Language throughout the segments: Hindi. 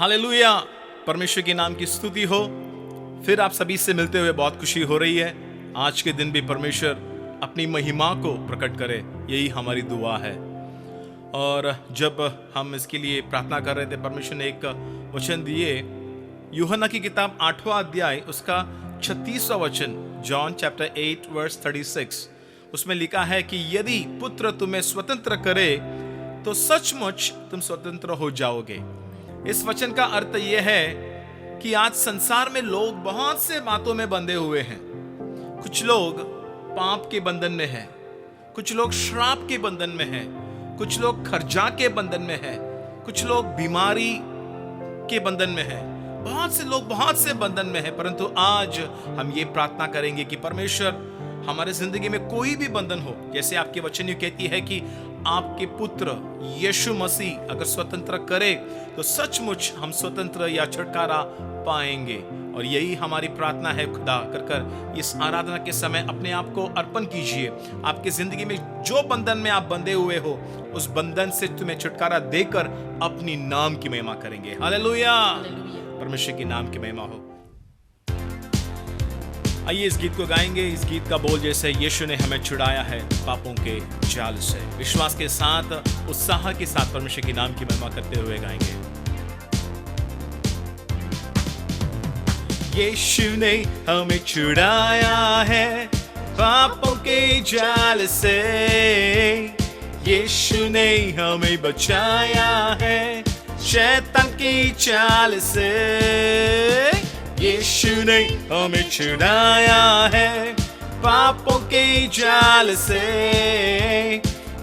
हालेलुया, परमेश्वर के नाम की स्तुति हो। फिर आप सभी से मिलते हुए बहुत खुशी हो रही है। आज के दिन भी परमेश्वर अपनी महिमा को प्रकट करे, यही हमारी दुआ है। और जब हम इसके लिए प्रार्थना कर रहे थे, परमेश्वर ने एक वचन दिए, यूहन्ना की किताब 8वां अध्याय उसका 36वां वचन, जॉन चैप्टर 8 वर्स 36। उसमें लिखा है कि यदि पुत्र तुम्हें स्वतंत्र करे तो सचमुच तुम स्वतंत्र हो जाओगे। इस वचन का अर्थ यह है कि आज संसार में लोग बहुत से बातों में बंधे हुए हैं। कुछ लोग पाप के बंधन में हैं, कुछ लोग श्राप के बंधन में हैं, कुछ लोग खर्चा के बंधन में हैं, कुछ लोग बीमारी के बंधन में हैं। बहुत से लोग बहुत से बंधन में हैं। परंतु आज हम ये प्रार्थना करेंगे कि परमेश्वर हमारे जिंदगी में कोई भी बंधन हो, जैसे आपके वचन कहती है कि आपके पुत्र यीशु मसीह अगर स्वतंत्र करे तो सचमुच हम स्वतंत्र या छुटकारा पाएंगे। और यही हमारी प्रार्थना है। खुदा कर इस आराधना के समय अपने आप को अर्पण कीजिए। आपकी जिंदगी में जो बंधन में आप बंधे हुए हो, उस बंधन से तुम्हें छुटकारा देकर अपनी नाम की महिमा करेंगे। हालेलुया, परमेश्वर के नाम की महिमा हो। आइए इस गीत को गाएंगे। इस गीत का बोल जैसे, यीशु ने हमें छुड़ाया है पापों के जाल से। विश्वास के साथ, उत्साह के साथ परमेश्वर के नाम की महिमा करते हुए गाएंगे। यीशु ने हमें छुड़ाया है पापों के जाल से, यीशु ने हमें बचाया है शैतान की चाल से। यीशु ने हमें छुड़ाया है पापों के जाल से,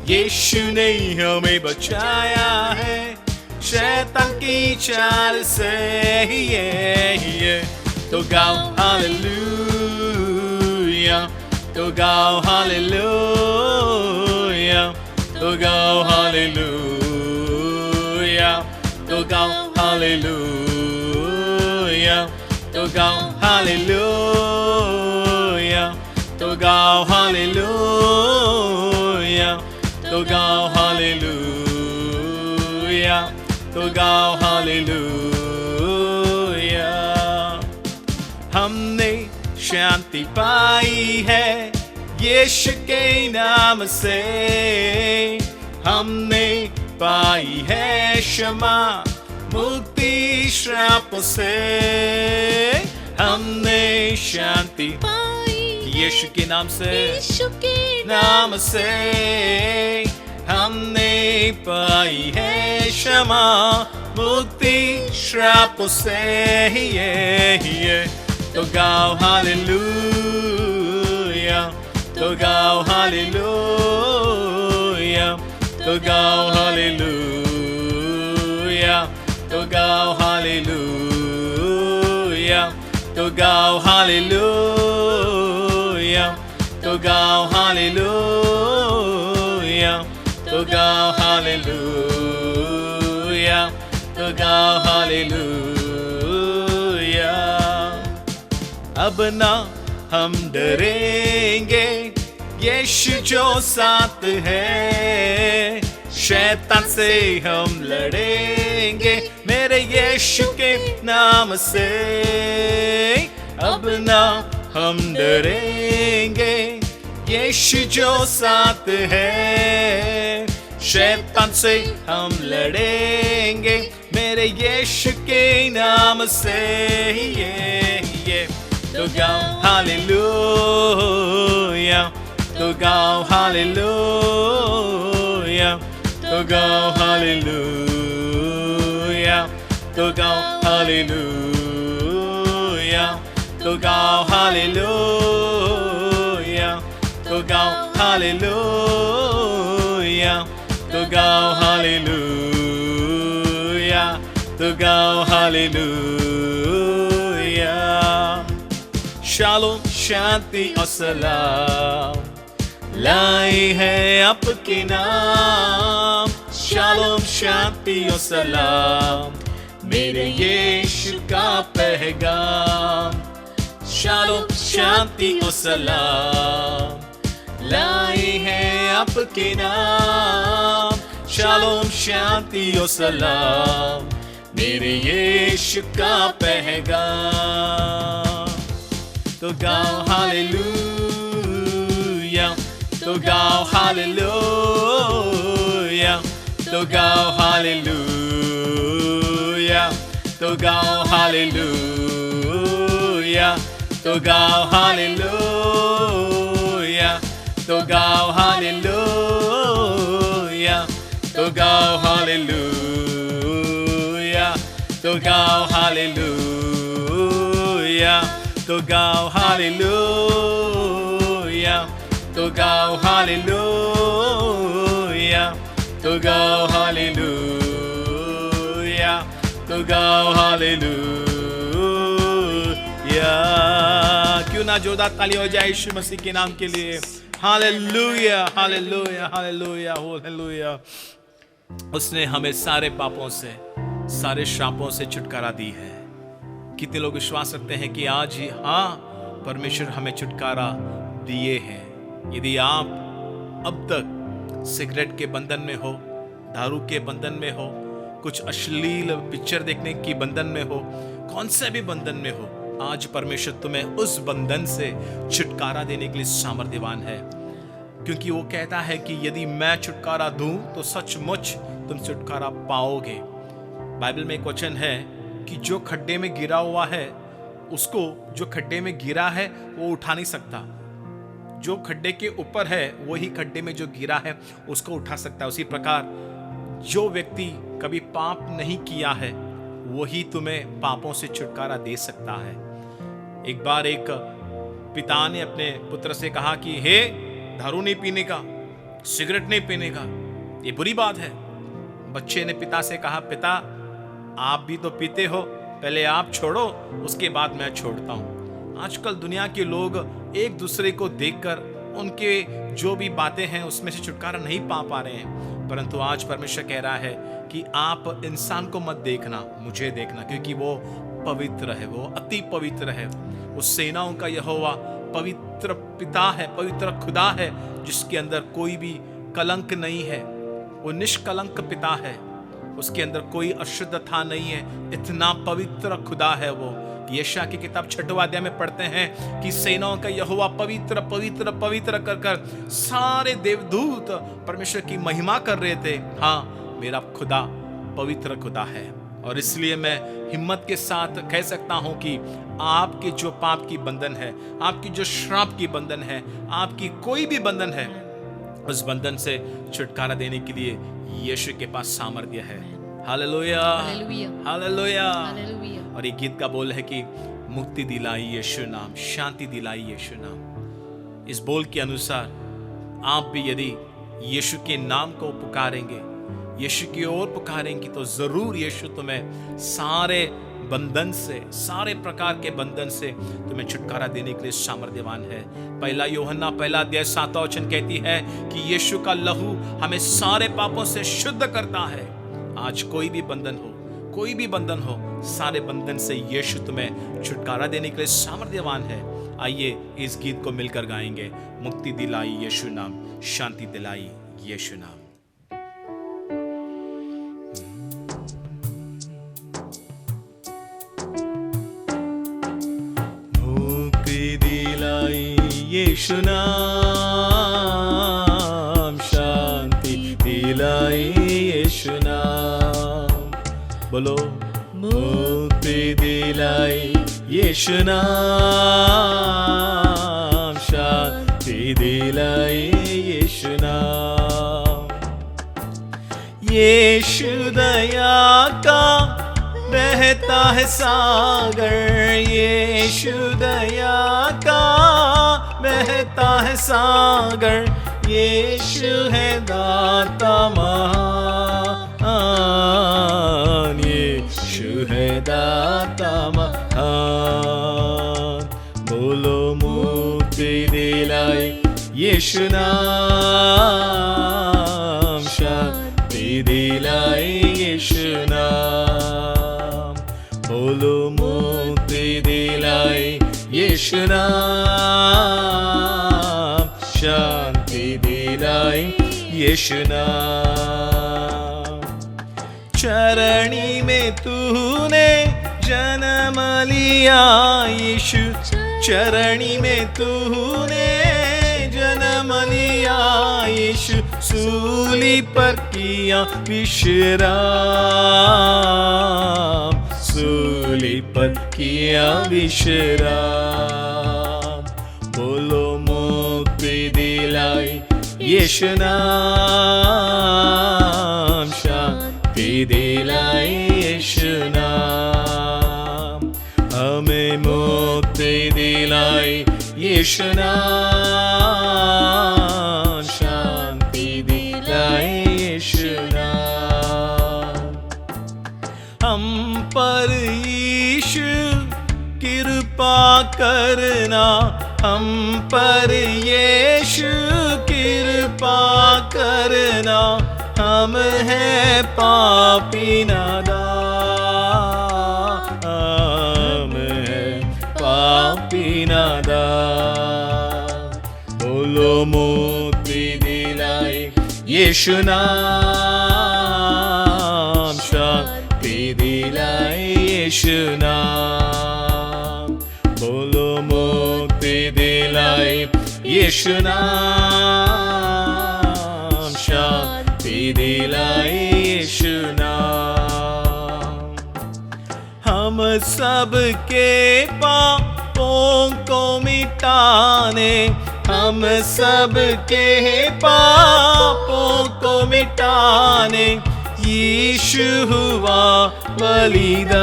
यीशु ने हमें बचाया है शैतान की चाल से। तो गाओ हालेलुया, तो गाओ हालेलुया, तो गाओ हालेलुया, तो गाओ हालेलुया, तो गाओ हालेलुया, तो गाओ हालेलुया, तो गाओ हालेलुया, तो गाओ हालेलुया। हमने शांति पाई है यीशु के नाम से, हमने पाई है क्षमा मुक्ति श्रापों से। हमने शांति पाई यीशु के नाम से, यीशु के नाम से। हमने पाई है क्षमा मुक्ति श्रापों से। तो गाओ हालेलुया, तो गाओ हालेलुया, तो गाओ हालेलुया, तो गाओ हालेलुया, तो गाओ हालेलुया, तो गाओ हालेलुया, तो गाओ हालेलुया, तो गाओ हालेलुया। अब ना हम डरेंगे, यीशु जो साथ है, शैतान से हम लड़ेंगे मेरे यीशु के नाम से। अब ना हम डरेंगे, यीशु जो साथ है, शैतान से हम लड़ेंगे मेरे यीशु के नाम से। तो गाओ हालेलुया, तो गाओ हालेलुया, तो गाओ हालेलुया, तो गाओ हालेलुया, तो गाओ हालेलुया, तो गाओ हालेलुया, तो गाओ हालेलुया, तो गाओ हालेलुया। शालोम, शांति और सलाम लाई है आपके नाम। शालोम, शांति और सलाम मेरे यीशु का पैगाम। शालोम, शांति और सलाम लाई है आपके नाम। शालोम, शांति और सलाम मेरे यीशु का पैगाम। तो गाओ हालेलुया, तो गाओ हालेलुया, तो गाओ हालेलुया, तो गाओ हालेलुया, तो गाओ हालेलुया, तो गाओ हालेलुया, तो गाओ हालेलुया, तो गाओ हालेलुया, तो गाओ हालेलुया, तो गाओ हालेलुया, तो गाओ हालेलुया, तो गाओ हालेलुया। क्यों ना जोरदार ताली हो जाए यीशु मसीह के नाम के लिए। Hallelujah, hallelujah, hallelujah, hallelujah. उसने हमें सारे पापों से, सारे श्रापों से छुटकारा दी है। कितने लोग विश्वास रखते हैं कि आज ही हाँ परमेश्वर हमें छुटकारा दिए हैं। यदि आप अब तक सिगरेट के बंधन में हो, दारू के बंधन में हो, कुछ अश्लील पिक्चर देखने की बंधन में हो, कौन से भी बंधन में हो, आज परमेश्वर तुम्हें उस बंधन से छुटकारा देने के लिए सामर्थ्यवान है। क्योंकि वो कहता है कि यदि मैं छुटकारा दूं तो सचमुच तुम छुटकारा पाओगे। बाइबल में एक वचन है कि जो खड्डे में गिरा हुआ है उसको, जो खड्डे में गिरा है वो उठा नहीं सकता। जो खड्डे के ऊपर है वही खड्डे में जो गिरा है उसको उठा सकता है। उसी प्रकार जो व्यक्ति कभी पाप नहीं किया है वही तुम्हें पापों से छुटकारा दे सकता है। एक बार एक पिता ने अपने पुत्र से कहा कि हे, दारू नहीं पीने का, सिगरेट नहीं पीने का, ये बुरी बात है। बच्चे ने पिता से कहा, पिता आप भी तो पीते हो, पहले आप छोड़ो उसके बाद मैं छोड़ता हूँ। आजकल दुनिया के लोग एक दूसरे को देखकर उनके जो भी बातें हैं उसमें से छुटकारा नहीं पा रहे हैं। परंतु आज परमेश्वर कह रहा है कि आप इंसान को मत देखना, मुझे देखना, क्योंकि वो पवित्र है, वो अति पवित्र है। वो सेनाओं का यहोवा पवित्र पिता है, पवित्र खुदा है, जिसके अंदर कोई भी कलंक नहीं है। वो निष्कलंक पिता है, उसके अंदर कोई अशुद्धता नहीं है। इतना पवित्र खुदा है वो। यशायाह की किताब 6वां अध्याय में पढ़ते हैं कि सेनाओं का यहोवा पवित्र पवित्र पवित्र कर कर सारे देवदूत परमेश्वर की महिमा कर रहे थे। हाँ, मेरा खुदा पवित्र खुदा है। और इसलिए मैं हिम्मत के साथ कह सकता हूं कि आपके जो पाप की बंधन है, आपकी जो श्राप की बंधन है, आपकी कोई भी बंधन है, उस बंधन से छुटकारा देने के लिए यीशु के पास सामर्थ्य है। Hallelujah, hallelujah. और ये गीत का बोल है कि मुक्ति दिलाई यीशु नाम, शांति दिलाई यीशु नाम। इस बोल के अनुसार आप भी यदि यीशु के नाम को पुकारेंगे, यीशु की ओर पुकारेंगे, तो जरूर यीशु तुम्हें सारे बंधन से, सारे प्रकार के बंधन से तुम्हें छुटकारा देने के लिए सामर्थ्यवान है। 1 यूहन्ना 1 अध्याय 7वां वचन कहती है कि यीशु का लहू हमें सारे पापों से शुद्ध करता है। आज कोई भी बंधन हो, कोई भी बंधन हो, सारे बंधन से यीशु तुम्हें छुटकारा देने के लिए सामर्थ्यवान है। आइए इस गीत को मिलकर गाएंगे। मुक्ति दिलाई यीशु नाम, शांति दिलाई यीशु नाम। यीशु नाम, शांति दिलाई यीशु नाम। बोलो, मुक्ति दिलाई यीशु नाम, शांति दिलाई यीशु नाम। यीशु दया का बहता है सागर, यीशु दया का बहता है सागर, यीशु है दाता महान, यीशु है दाता महान। बोलो, मुक्ति दिलाई यीशु नाम, शांति दिलाई यीशु नाम। बोलो, मुक्ति दिलाई यीशु नाम, शांति दिलाई यीशु नाम। चरणी में तूने जन्म लिया यीशु, चरणी में तूने जन्म लिया यीशु, सूली पर किया विश्राम, सूली पर किया विश्राम। बोलो मुक्ति दिलाई यीशु नाम, शांति दिलाई यीशु नाम, हमें मुक्ति दिलाई यीशु नाम, शांति दिलाई यीशु नाम। हम पर यीशु कृपा करना, हम पर यीशु कृपा करना, हम हैं पापी नादान, हम हैं पापी नादान। बोलो मुक्ति दिलाई यीशु नाम, शांति दिलाई यीशु नाम, बोलो मुक्ति दिलाई यीशु नाम, शांति दिलाई यीशु नाम। हम सबके पापों को मिटाने, हम सबके पापों को मिटाने यीशु हुआ बलिदान,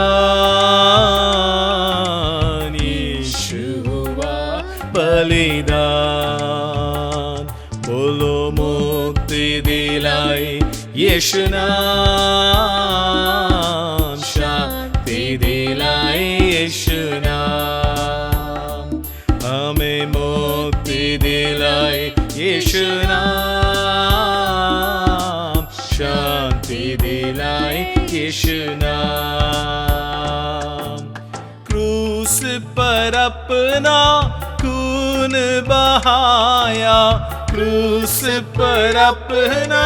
यीशु हुआ बलिदान। बोलो मुक्ति दिलाई यीशु नाम, शांति दिलाई यीशु नाम, हमें मुक्ति दिलाई यीशु नाम, शांति दिलाई यीशु नाम। क्रूस पर अपना खून बहाया, क्रूस पर अपना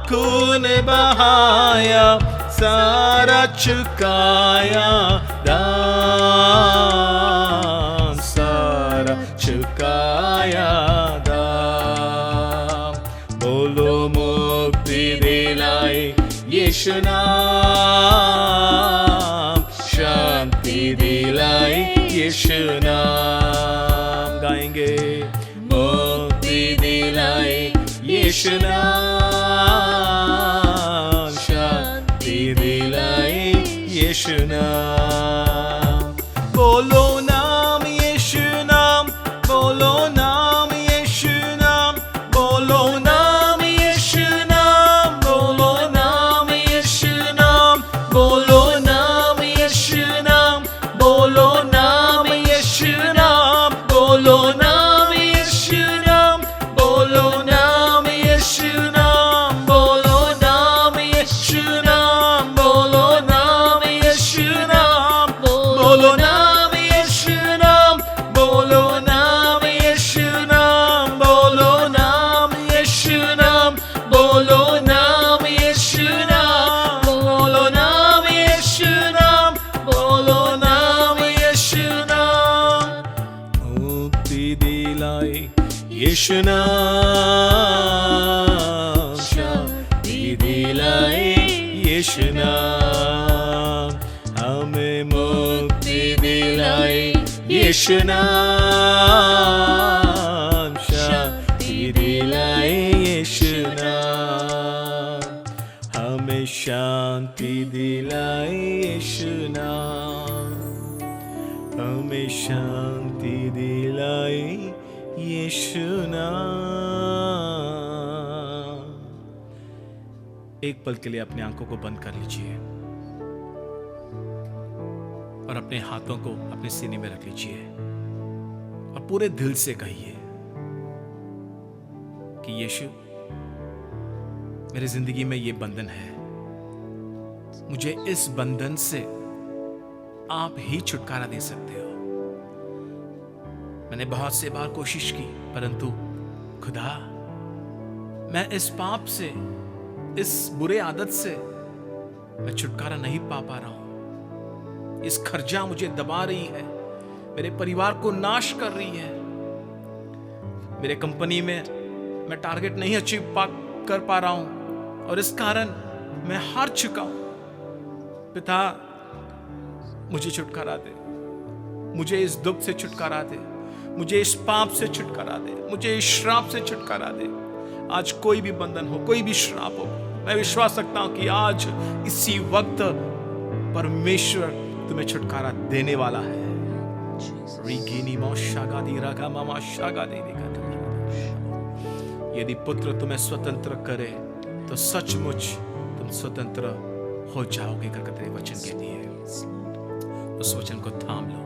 खून बहाया, सारा चुकाया दाम, सारा चुकाया दाम। बोलो मुक्ति दिलाई यीशु नाम, शांति दिलाई यीशु नाम। गाएंगे मुक्ति दिलाई यीशु नाम, शांति दिलाई यीशु नाम। बोलो नाम यीशु नाम, बोलो नाम यीशु नाम, बोलो नाम यीशु नाम, बोलो नाम यीशु नाम, बोलो नाम यीशु नाम, बोलो नाम यीशु नाम, बोलो नाम यीशु नाम, बोलो नाम यीशु नाम, बोलो नाम यीशु नाम, बोलो नाम यीशु नाम, बोलो नाम यीशु नाम, बोलो नाम यीशु नाम, बोलो नाम यीशु नाम, बोलो नाम यीशु नाम, बोलो नाम यीशु नाम, बोलो नाम यीशु नाम। मुक्ति दिलाई यीशु नाम, शांति दिलाई यीशु नाम, हमें मुक्ति दिलाई यीशु नाम, शांति दिलाई यीशु नाम, हमें शांति दिलाई यीशु नाम, हमें शांति दिलाई यीशु नाम। एक पल के लिए अपनी आंखों को बंद कर लीजिए और अपने हाथों को अपने सीने में रख लीजिए और पूरे दिल से कहिए कि यीशु, मेरी जिंदगी में ये बंधन है, मुझे इस बंधन से आप ही छुटकारा दे सकते हो। मैंने बहुत से बार कोशिश की, परंतु खुदा, मैं इस पाप से, इस बुरे आदत से मैं छुटकारा नहीं पा रहा हूं। इस खर्चा मुझे दबा रही है, मेरे परिवार को नाश कर रही है। मेरे कंपनी में मैं टारगेट नहीं अचीव कर पा रहा हूं और इस कारण मैं हार चुका हूं। पिता, मुझे छुटकारा दे, मुझे इस दुख से छुटकारा दे, मुझे इस पाप से छुटकारा दे, मुझे इस श्राप से छुटकारा दे। आज कोई भी बंधन हो, कोई भी श्राप हो, मैं विश्वास रखता हूं कि आज इसी वक्त परमेश्वर तुम्हें छुटकारा देने वाला है। यदि पुत्र तुम्हें स्वतंत्र करे तो सचमुच तुम स्वतंत्र हो जाओगे, करके तेरे वचन कहती है। उस वचन को थाम लो।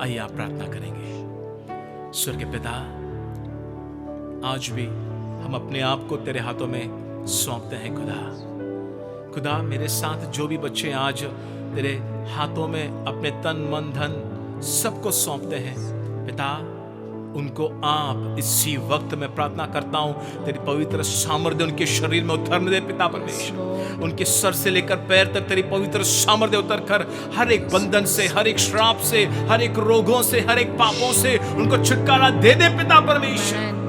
आइए आप प्रार्थना करेंगे। स्वर्गीय पिता, आज भी हम अपने आप को तेरे हाथों में सौंपते हैं। खुदा, मेरे साथ जो भी बच्चे आज तेरे हाथों में अपने तन मन धन सबको सौंपते हैं पिता, उनको आप इसी वक्त में प्रार्थना करता हूं तेरी पवित्र सामर्थ्य उनके शरीर में उतरने दे पिता परमेश्वर। उनके सर से लेकर पैर तक तेरी पवित्र सामर्थ्य उतरकर हर एक बंधन से, हर एक श्राप से, हर एक रोगों से, हर एक पापों से उनको छुटकारा दे दे पिता परमेश्वर।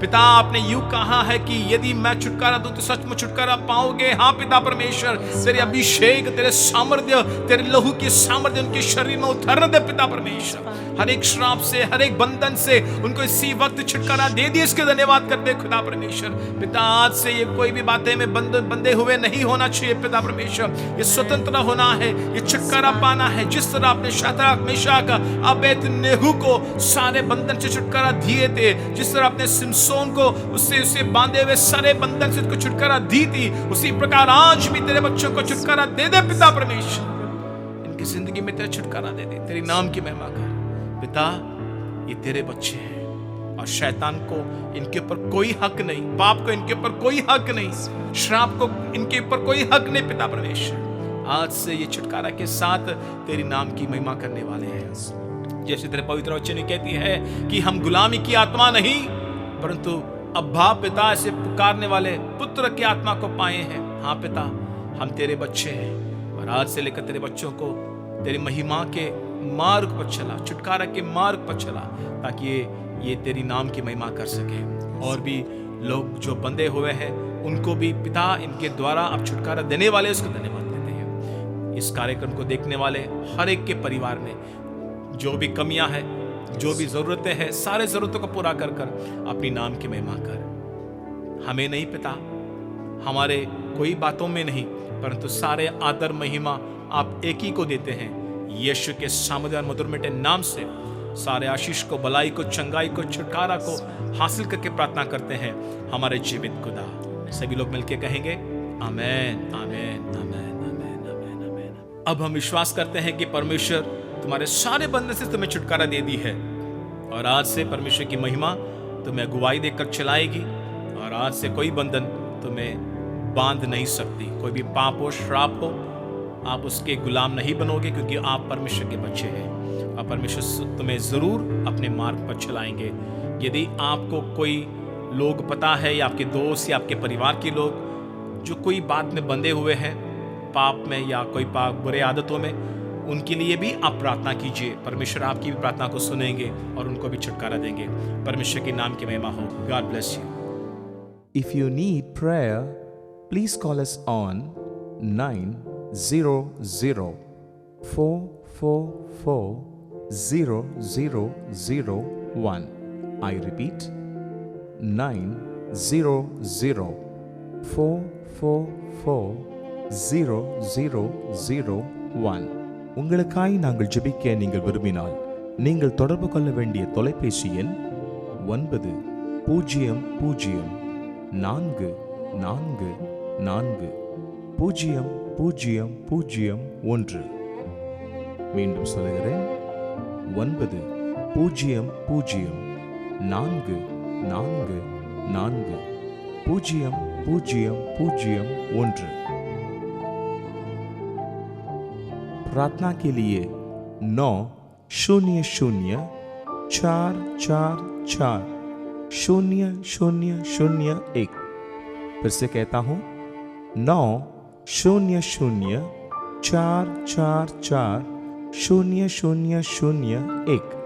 पिता, आपने यूं कहा है कि यदि मैं छुटकारा दूं तो सचमुच छुटकारा पाओगे। हाँ पिता परमेश्वर, तेरे अभिषेक, तेरे सामर्थ्य, तेरे लहू की सामर्थ्य उनके शरीर में उतरने दे पिता परमेश्वर। हर एक श्राप से, हर एक बंधन से उनको इसी वक्त छुटकारा दे दिए, इसके धन्यवाद करते खुदा परमेश्वर। पिता, आज से ये कोई भी बातें में बंधे हुए नहीं होना चाहिए पिता परमेश्वर। ये स्वतंत्र होना है, ये छुटकारा पाना है। जिस तरह आपने शद्रक, मेशक, अबेदनगो को सारे बंधन से छुटकारा दिए थे, जिस तरह आपने सिमसोन को उससे बांधे हुए सारे बंधन से उसको छुटकारा दी थी, उसी प्रकार आज भी तेरे बच्चों को छुटकारा दे दे पिता परमेश्वर। इनकी जिंदगी में तेरा छुटकारा दे दे, तेरी नाम की महिमा कर पिता। ये तेरे बच्चे हैं और शैतान को इनके ऊपर कोई हक नहीं, पाप को इनके ऊपर कोई हक नहीं, श्राप को इनके ऊपर कोई हक नहीं पिता परमेश्वर। आज से ये छुटकारा के साथ तेरी नाम की महिमा करने वाले हैं। जैसे तेरे पवित्र वचन कहती है कि हम गुलामी की आत्मा नहीं परंतु अब्बा पिता से पुकारने वाले पुत्र की आत्मा को पाए हैं। हाँ पिता, हम तेरे बच्चे हैं और आज से लेकर तेरे बच्चों को तेरी महिमा के मार्ग पर चला, छुटकारा के मार्ग पर चला, ताकि ये तेरी नाम की महिमा कर सके। और भी लोग जो बंधे हुए हैं उनको भी पिता इनके द्वारा आप छुटकारा देने वाले उसको धन्यवाद देते हैं। इस कार्यक्रम को देखने वाले हर एक के परिवार में जो भी कमियां हैं, जो भी जरूरतें हैं, सारे जरूरतों को पूरा कर अपनी नाम की महिमा कर। हमें नहीं पिता, हमारे कोई बातों में नहीं, परंतु सारे आदर महिमा आप एक ही को देते हैं। यीशु के सामर्थ्य और मधुर मीठे नाम से सारे आशीष को, भलाई को, चंगाई को, छुटकारा को हासिल करके प्रार्थना करते हैं हमारे जीवित खुदा। सभी लोग मिलकर कहेंगे आमेन, आमेन, आमेन, आमेन, आमेन, आमेन। अब हम विश्वास करते हैं कि परमेश्वर तुम्हारे सारे बंधन से तुम्हें छुटकारा दे दी है और आज से परमेश्वर की महिमा तुम्हें अगुवाई देकर चलाएगी और आज से कोई बंधन तुम्हें बांध नहीं सकती। कोई भी पाप हो, श्राप हो, आप उसके गुलाम नहीं बनोगे, क्योंकि आप परमेश्वर के बच्चे हैं और परमेश्वर तुम्हें जरूर अपने मार्ग पर चलाएंगे। यदि आपको कोई लोग पता है या आपके दोस्त या आपके परिवार के लोग जो कोई बात में बंधे हुए हैं, पाप में या कोई पाप बुरे आदतों में, उनके लिए भी आप प्रार्थना कीजिए। परमेश्वर आपकी भी प्रार्थना को सुनेंगे और उनको भी छुटकारा देंगे। परमेश्वर के नाम की महिमा हो। God bless you. If you need prayer, please call us on 900-444-0001. I repeat, 900-444-0001. உங்களுக்காய் நாங்கள் ஜெபிக்க நீங்கள் விரும்பினால் நீங்கள் தொடர்பு கொள்ள வேண்டிய தொலைபேசி எண் 900-444-0001. மீண்டும் சொல்கிறேன், 900-444-0001. प्रार्थना के लिए 900-444-0001. फिर से कहता हूँ 90044400001।